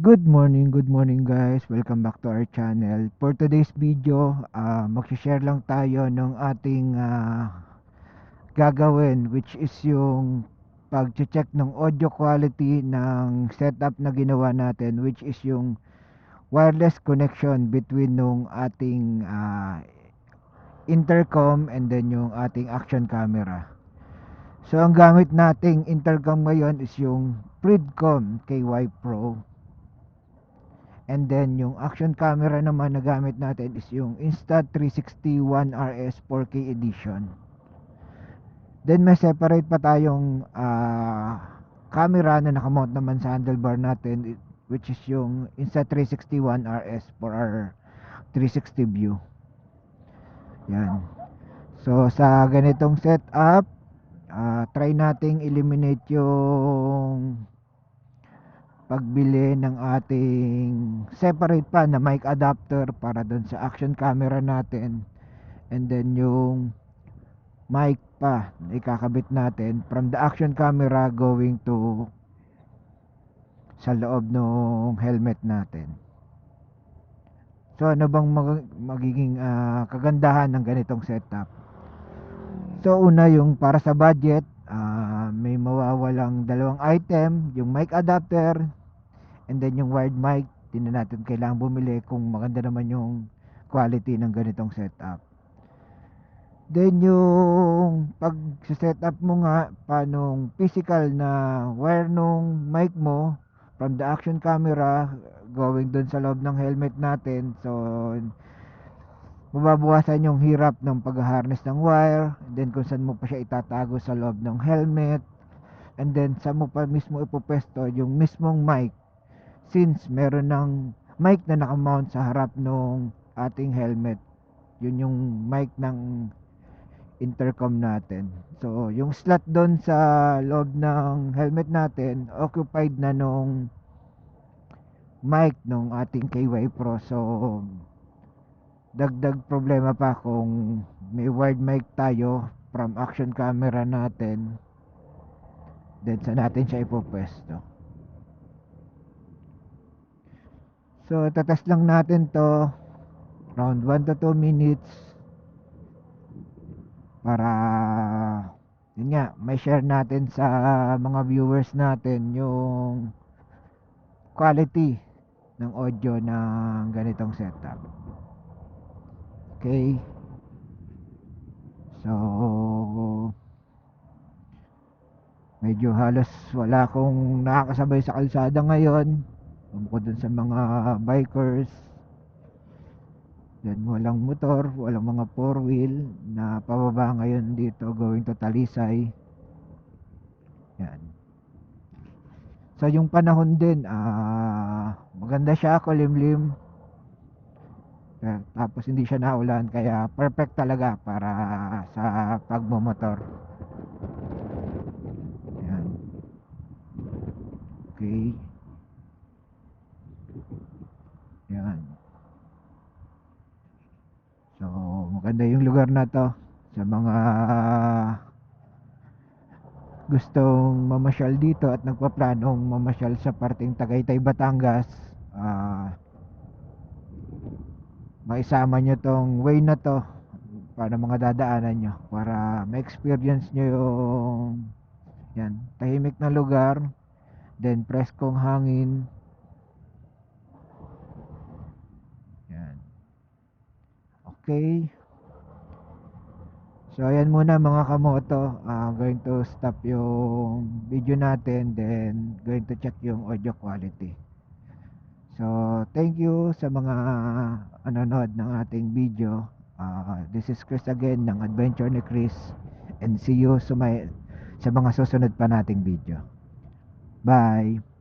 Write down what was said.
Good morning guys. Welcome back to our channel. For today's video, mag-share lang tayo ng ating gagawin, which is yung pag-check ng audio quality ng setup na ginawa natin, which is yung wireless connection between nung ating intercom and then yung ating action camera. So ang gamit nating intercom ngayon is yung Fridcom KY Pro. And then yung action camera naman na gamit natin is yung Insta360 One RS 4K edition. Then may separate pa tayong camera na nakamount naman sa handlebar natin, which is yung Insta360 One RS for our 360 view. Yan. So sa ganitong setup, try nating eliminate yung pagbili ng ating separate pa na mic adapter para doon sa action camera natin, and then yung mic pa na ikakabit natin from the action camera going to sa loob ng helmet natin. So ano bang magiging kagandahan ng ganitong setup? So una, yung para sa budget, may mawawalang dalawang item, yung mic adapter and then yung wired mic. Hindi na natin kailangan bumili kung maganda naman yung quality ng ganitong setup. Then yung pag setup mo nga paanong physical na wire nung mic mo from the action camera going doon sa loob ng helmet natin. So mababawasan yung hirap ng pag-harness ng wire, and then kung saan mo pa siya itatago sa loob ng helmet, and then saan mo pa mismo ipupesto yung mismong mic, since meron ng mic na nakamount sa harap ng ating helmet. Yun yung mic ng intercom natin. So yung slot doon sa loob ng helmet natin occupied na nung mic nung ating KY Pro. So dagdag problema pa kung may wired mic tayo from action camera natin, then sa natin siya ipopwesto. So tatest lang natin to around 1 to 2 minutes para yun nga, may share natin sa mga viewers natin yung quality ng audio ng ganitong setup. Okay, so medyo halos wala akong nakakasabay sa kalsada ngayon, bukod dun sa mga bikers. Then walang motor, walang mga four wheel na pababa ngayon dito going to Talisay. Yan. So yung panahon din, maganda siya, kulimlim. Tapos hindi siya naulan, kaya perfect talaga para sa pagmomotor. Yan. Okay. Yan. So maganda yung lugar na to sa mga gustong mamasyal dito at nagpaplanong mamasyal sa parting Tagaytay, Batangas. Maisama nyo tong way na to para mga dadaanan nyo, para ma-experience nyo yung yan, tahimik na lugar, then preskong hangin. Yan. Okay. So ayan muna mga kamoto, going to stop yung video natin, then going to check yung audio quality. So thank you sa mga nanonood ng ating video. This is Chris again ng Adventure ni Chris, and see you sa mga susunod pa nating video. Bye!